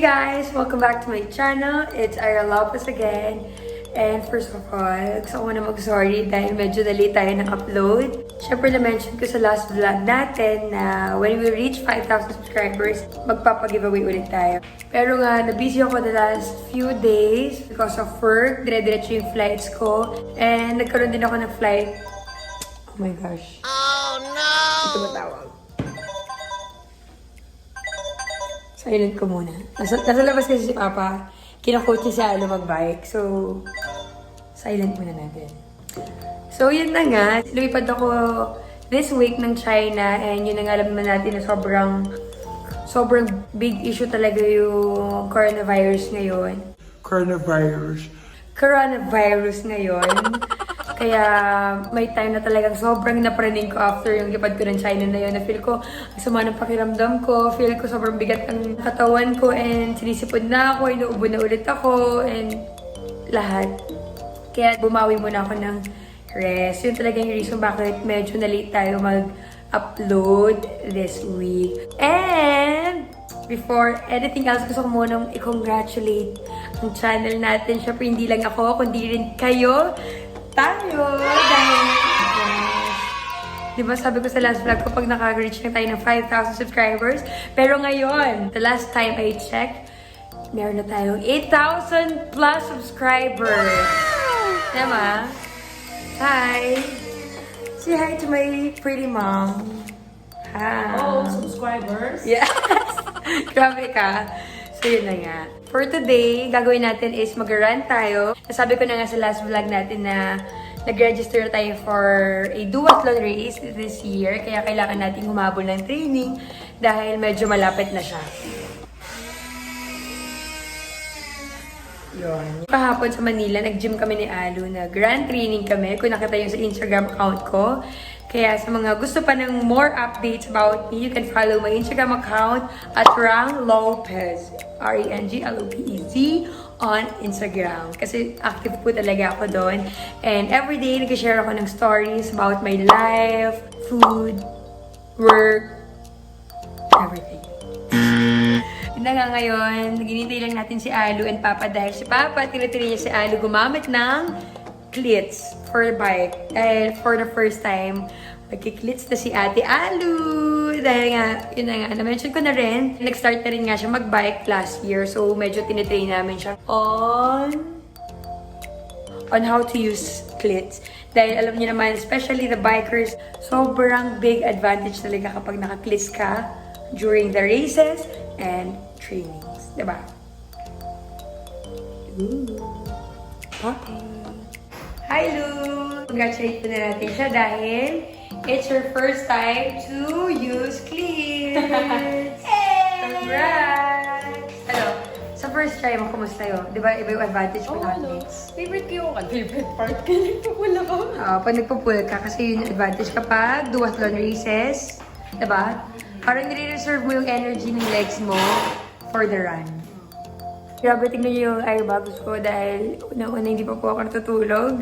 guys! Welcome back to my channel. It's Ira Lopez again. And first of all, gusto ko na mag-sorry dahil medyo na-late tayo ng upload. Siyempre na-mention ko sa last vlog natin na when we reach 5,000 subscribers, magpapag-giveaway ulit tayo. Pero nga, na-busy ako the last few days because of work. Dire-diretso yung flights ko. And nagkaroon din ako ng flight. Oh my gosh. Oh no! Ito matawag. Silent ko muna. Nasa labas kasi si Papa. Kina-coach niya si Alo mag-bike. So, silent muna natin. So, yun na nga. Lumipad ako this week ng China. And yun na nga, alam naman natin na sobrang big issue talaga yung coronavirus ngayon. Coronavirus ngayon. Kaya may time na talagang sobrang napraning ko after yung lipad ko ng China na yun. Na-feel ko, ang sama ng pakiramdam ko. Feel ko sobrang bigat ang katawan ko and sinisipod na ako, inuubo na ulit ako and lahat. Kaya bumawi muna ako ng rest. Yun talaga yung reason bakit medyo na-late tayo mag-upload this week. And before anything else, gusto ko munang i-congratulate ang channel natin. Siyempre, hindi lang ako, kundi rin kayo. Tayo! Dahil, diba sabi ko sa last vlog ko, pag naka-reach na tayo ng 5,000 subscribers. Pero ngayon, the last time I checked, meron na tayong 8,000 plus subscribers. Diba? Hi! Say hi to my pretty mom. Hi! Oh, subscribers? Yes! Grabe ka. So, yun na nga. For today, gagawin natin is mag-run tayo. Nasabi ko na nga sa last vlog natin na nag-register tayo for a duathlon race this year. Kaya kailangan natin humabol ng training dahil medyo malapit na siya. Yun. Kahapon sa Manila, nag-gym kami ni Alu. Nag-run training kami. Kung nakita yung sa Instagram account ko. Kaya sa mga gusto pa ng more updates about me, you can follow my Instagram account at Rang Lopez. RANGLOPEZ on Instagram. Kasi active po talaga ako doon. And everyday, nag-share ako ng stories about my life, food, work, everything. Yun na nga ngayon, naginintay lang natin si Alu and Papa dahil si Papa, tinatiri niya si Alu gumamit ng cleats for bike. Dahil for the first time, magkiklits na si Ate Alu. Dahil nga, yun na nga, na-mention ko na rin, nag-start na rin nga siya mag-bike last year. So, medyo tinitrain namin siya on how to use cleats. Dahil alam niyo naman, especially the bikers, sobrang big advantage talaga kapag naka-cleats ka during the races and trainings. Diba? Ooh. Papa. Hi, Lu! Congratulate po na natin siya dahil it's her first time to use cleats! Hey! Congrats! Ano, sa first try mo, kumusta yun? Di ba iba yung advantage mo ng cleats? Favorite ko yung favorite part ka. Nagpapula ko. Pag nagpupul ka, kasi yun yung advantage kapag duathlon races. Di ba? Parang nire-reserve mo yung energy ng legs mo for the run. Grabe, tingnan niyo yung eyebags ko dahil unang-una hindi pa po ako natutulog.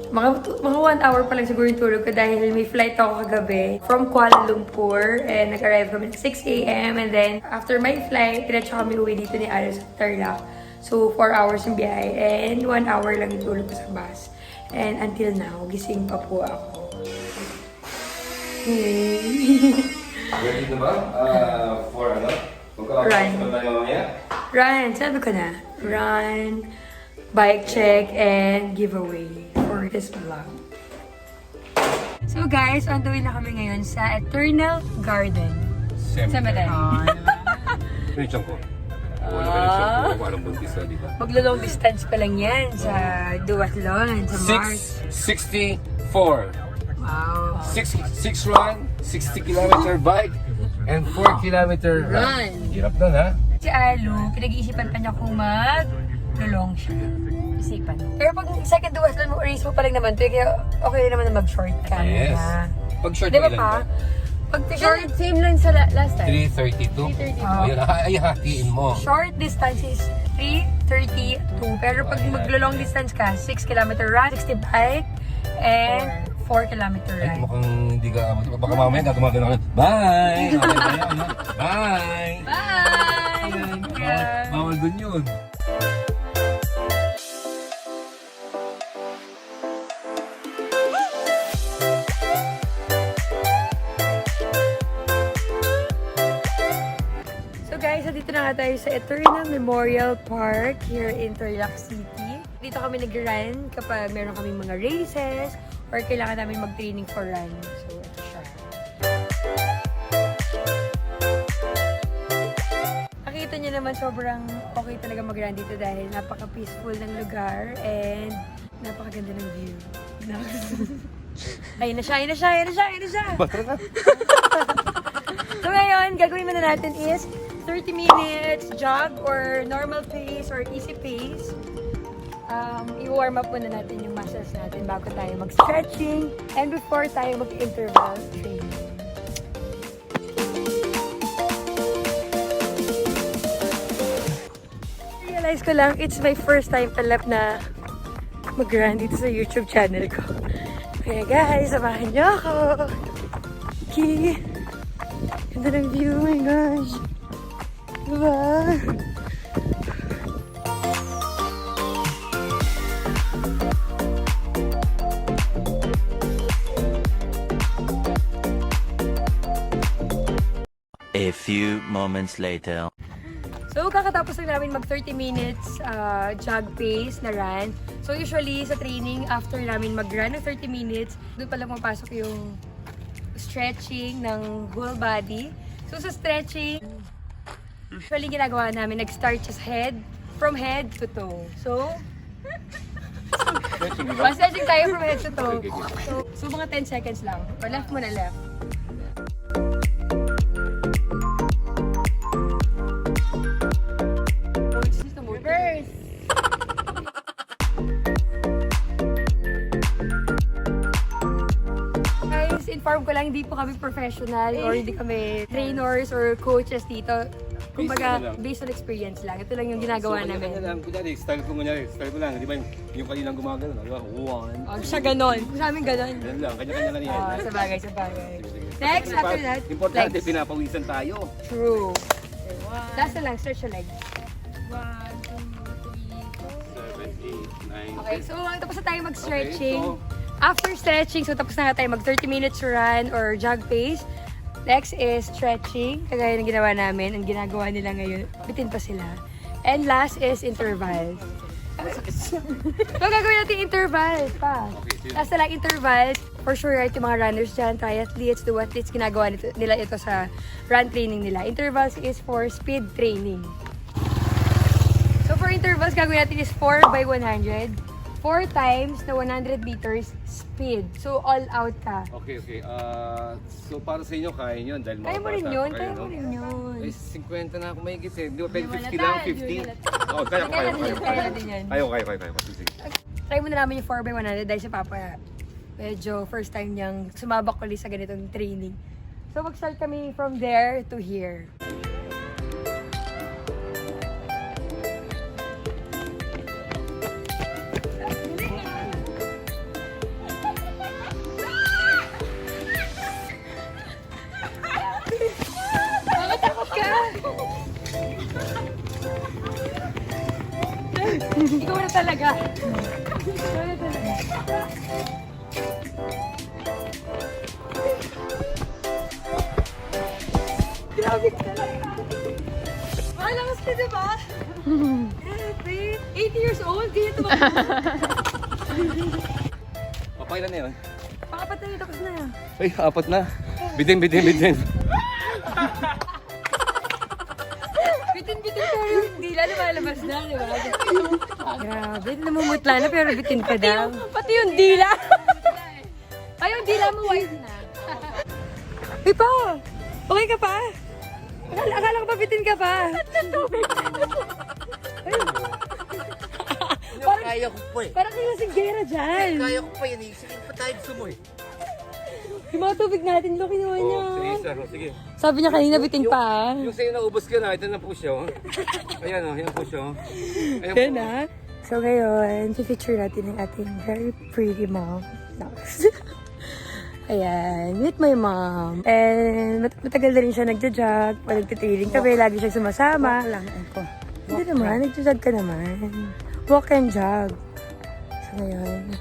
Mga 1 hour pa lang siguro yung tulog ko dahil may flight ako kagabi from Kuala Lumpur and nag-arrive kami at 6 a.m. and then after my flight, diretso kami uwi dito ni Alice sa Tarlac. So 4 hours yung biyahe and 1 hour lang yung tulog ko sa bus. And until now, gising pa po ako. Ready na ba? For ano? Run. Run. Sabi ko na. Run, bike check, and giveaway for this vlog. So guys, on the way na kami ngayon sa Eternal Garden. Cemetery. Pinitsang ko. Wala ka na siya. Walang buntis na, di ba? Maglo-long distance pa lang yan sa duathlon, sa Mars. 664. Wow. 6 run, 60-kilometer bike, and 4-kilometer run. Hirap na, ha? Si Alu, pinag-iisipan pa niya kung mag-lulong siya. Isipan. Pero pag second duathlon mo, race mo pa lang naman to, kaya okay naman na mag-short ka. Yes. Na. Pag short Di ba ilan pa? ka? Pag Short, same lang sa last time. 332. Ayun, ay hatiin mo. Short distance is 3:32. Pero pag maglo-long distance ka, 6 km run, 60 bike, and 4 km Ay, ride. mukhang hindi ka, baka mamaya gagawin ka na. Bye! Okay ba yan? Bye! Bye! Bawal dun yun. So guys, dito na nga tayo sa Eterna Memorial Park here in Tarlac City. Dito kami nag-run kapag meron kaming mga races or kailangan namin mag-training for run. So, ito siya. Nakita niyo naman sobrang okay talaga mag-run dito dahil napaka-peaceful ng lugar and napakaganda ng view. Ayun na siya, ayun na siya, ayun na siya, ayun na siya! So ngayon, gagawin muna natin is 30 minutes jog or normal pace or easy pace. I-warm up muna natin yung muscles natin bago tayo mag-stretching and before tayo mag-interval training. Realize ko lang, it's my first time palap na mag-run dito sa YouTube channel ko. Kaya guys, samahan niyo ako! Okay! Ganda ng view, oh my gosh! Diba? A few moments later. So, kakatapos lang namin mag 30 minutes jog pace na run. So, usually sa training, after namin mag-run ng 30 minutes, doon pala pumapasok yung stretching ng whole body. So, sa stretching, usually ginagawa namin, nag-start sa head, from head to toe. So, stretching tayo from head to toe. So, mga 10 seconds lang. O, left muna, left. Reverse. Guys, inform ko lang, hindi po kami professional or hindi kami trainers or coaches dito. Kumbaga, based on experience lang. Ito lang yung ginagawa namin. Kunyari, style ko lang. Di ba yung kaninang gumagano? Di ba? One. Oh, siya ganon. Sa amin ganon. Ganun lang, kanya-kanya lang yan. Oh, sabagay, sabagay. Next, after that, Importante, legs. pinapawisan tayo. True. Last na lang, stretch your legs. 7, 8, 9, Okay, so tapos na tayo mag-stretching. Okay, so- After stretching, so tapos na nga tayo mag 30 minutes run or jog pace. Next is stretching, kagaya ng ginawa namin. Ang ginagawa nila ngayon, bitin pa sila. And last is intervals. So gagawin natin intervals pa. Last na lang intervals. For sure, right, yung mga runners dyan, triathletes, duathletes, ginagawa nila ito sa run training nila. Intervals is for speed training. So for intervals, gagawin natin is 4 by 100. 4 times na 100 meters speed. So all out ka. Okay. So para sa inyo, kaya nyo dahil mga Kaya mo rin bata yun, pa kaya kayo, mo no? rin yun. Eh, 50 na ako may git eh. Di ba, 50 halata, lang, hindi 50. Oh, kaya natin yun, kaya natin yun. Kayo. Sige. Try muna namin yung 4 by 100 dahil si Papa medyo first time niyang sumabak ulit sa ganitong training. So mag-start kami from there to here. Nakatakot ka! Ikaw na talaga. Ikaw na talaga. Grabe ka talaga. Malakas ka, diba? Grabe. 80 years old, ganyan tumakbo. Papailan na yun. Pakapat na yung tapos na. Ay, 4 na. Bitin. Bitin-bitin pero yung dila lumalabas na, di ba? Grabe, namumutla na pero bitin pa daw. Pati yung dila. Ay, yung dila mo white na. Uy pa! Okay ka pa? Akala ko pa bitin ka pa. Kaya ko po eh. Parang kayo si Gera dyan. Kaya ko pa yan eh. Sige pa tayo sumoy. Yung mga tubig natin, lo kinuha niya. Sige. Sabi niya kanina bitin pa. Yung sa'yo naubos ka na, ito na po siya. Ayan o, yan po siya. Ayan Yan po. na. So ngayon, picture natin ang ating very pretty mom. Ayan, meet my mom. And matagal na rin siya nagja-jog. Pag nagtitraining kami, lagi siya sumasama. Walk lang ako. Hindi naman, nagja-jog ka naman. Walk and jog. So ngayon,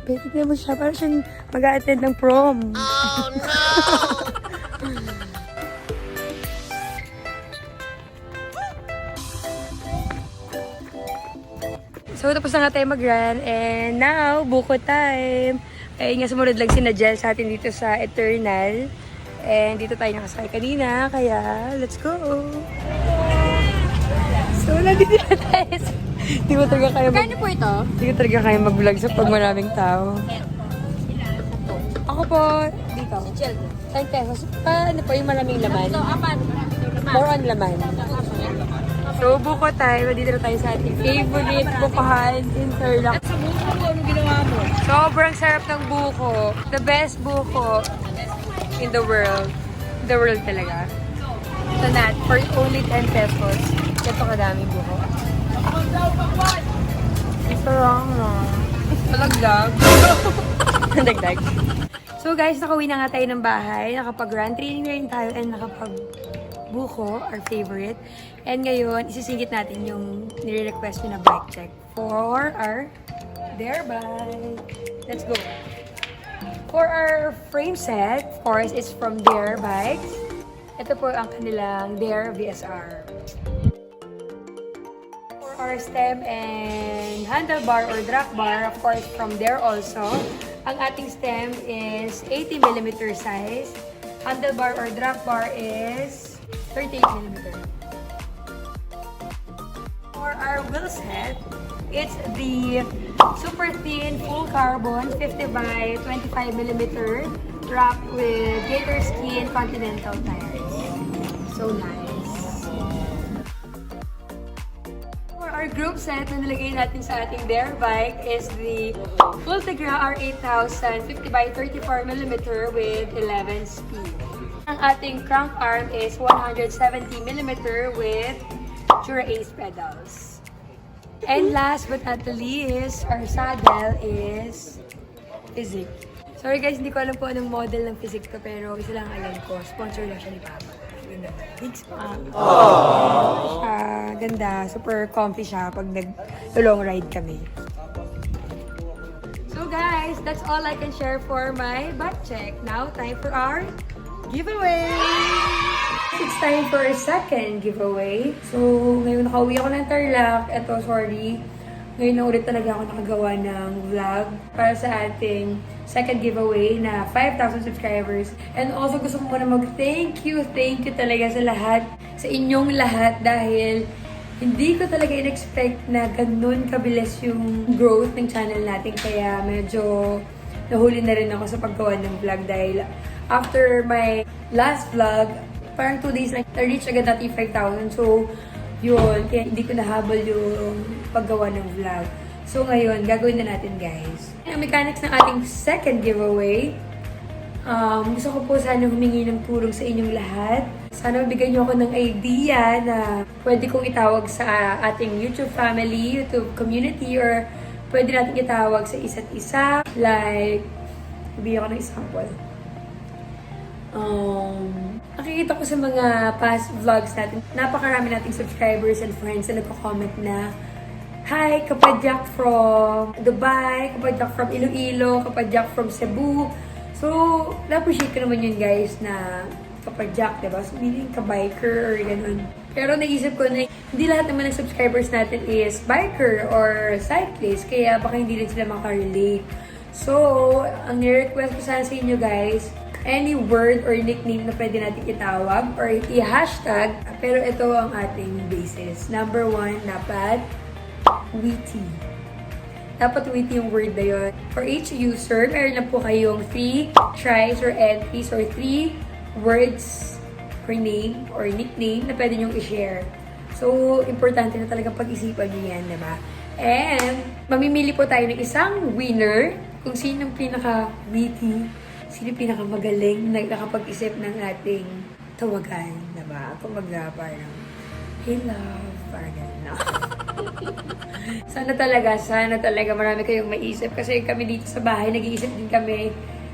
tignan mo siya. Parang siyang mag-a-attend ng prom. Oh, no! So, tapos na nga tayo mag-run. And now, buko time. Ay nga, sumunod lang si Najel sa atin dito sa Eternal. And dito tayo nakasakay kanina. Kaya, let's go! So, nandito na tayo. Di ko talaga kaya Kano po ito? Di ko talaga kaya mag-vlog sa pag maraming tao. Ako po, dito. 10 pesos. Paano po yung maraming laman? More on laman. So, buko tayo. Dito na tayo sa ating favorite bukohan in Tarlac. Sa buko mo, anong ginawa mo? Sobrang sarap ng buko. The best buko in the world. The world talaga. So, Nat, for only 10 pesos, ito kadaming buko. It's wrong, no? Malagdag. Dagdag. So guys, nakauwi na nga tayo ng bahay. Nakapag-run training na rin tayo and nakapag-buko, our favorite. And ngayon, isisingit natin yung nire-request nyo na bike check for our Dare bike. Let's go. For our frame set, of course, it's from Dare Bikes. Ito po ang kanilang Dare VSR. For our stem and handlebar or drag bar, of course, from Dare also. Ang ating stem is 80mm size. Handlebar or drag bar is 38mm. For our wheel set, it's the super thin full carbon 50 by 25mm wrapped with gator skin Continental tires. So nice. For our group set na nilagay natin sa ating Dare bike is the Fultegra R8000 50 by 34mm with 11 speed. Ang ating crank arm is 170mm with Dura Ace pedals. And last but not the least, our saddle is Physic. Sorry guys, hindi ko alam po anong model ng Physic to, pero isa lang alam ko, sponsor lang siya ni Papa. Thanks, Papa. Ganda, super comfy siya pag nag-long ride kami. So guys, that's all I can share for my bike check. Now, time for our giveaway! It's time for a second giveaway. So, ngayon nakauwi ako ng Tarlac. Eto, sorry. Ngayon na ulit talaga ako nakagawa ng vlog para sa ating second giveaway na 5,000 subscribers. And also, gusto ko muna mag-thank you talaga sa lahat, sa inyong lahat dahil hindi ko talaga in-expect na ganun kabilis yung growth ng channel natin. Kaya medyo nahuli na rin ako sa paggawa ng vlog dahil after my last vlog, parang 2 days lang, na-reach agad natin 5,000. So, yun. Kaya hindi ko nahabol yung paggawa ng vlog. So, ngayon, gagawin na natin, guys. Ang mechanics ng ating second giveaway, gusto ko po sana humingi ng tulong sa inyong lahat. Sana mabigyan niyo ako ng idea na pwede kong itawag sa ating YouTube family, YouTube community, or pwede natin itawag sa isa't isa. Like, bibigyan ko ng example. Nakikita ko sa mga past vlogs natin, napakarami nating subscribers and friends na nagko-comment na, "Hi, kapadyak from Dubai, kapadyak from Iloilo, kapadyak from Cebu." So, na-appreciate ko naman yun guys na kapadyak, diba? So, hindi ka-biker or ganun. Pero naisip ko na hindi lahat naman ng subscribers natin is biker or cyclist, kaya baka hindi rin sila makarelate. So, ang ni-request ko sana sa inyo guys, any word or nickname na pwede natin itawag or i-hashtag, pero ito ang ating basis. Number 1, dapat witty. Dapat witty yung word na yun. For each user, meron na po kayong 3 tries or entries or 3 words per name or nickname na pwede nyong i-share. So, importante na talagang pag-isipan nyo yan, diba? And, mamimili po tayo ng isang winner kung sinong pinaka-witty, sino pinakamagaling na nakapag-isip ng ating tawagan, diba? Kung parang, "Hey love," parang gano'n na. Sana talaga marami kayong maisip. Kasi kami dito sa bahay, nag-iisip din kami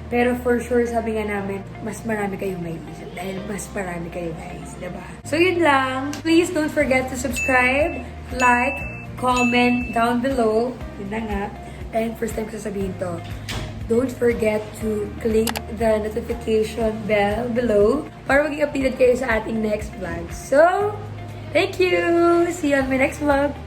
Pero for sure, sabi nga namin, mas marami kayong may isip dahil mas marami kayo guys, diba? So yun lang. Please don't forget to subscribe, like, comment down below. Yun na nga. And first time ko sasabihin to, don't forget to click the notification bell below para maging updated kayo sa ating next vlog. So, thank you! See you on my next vlog!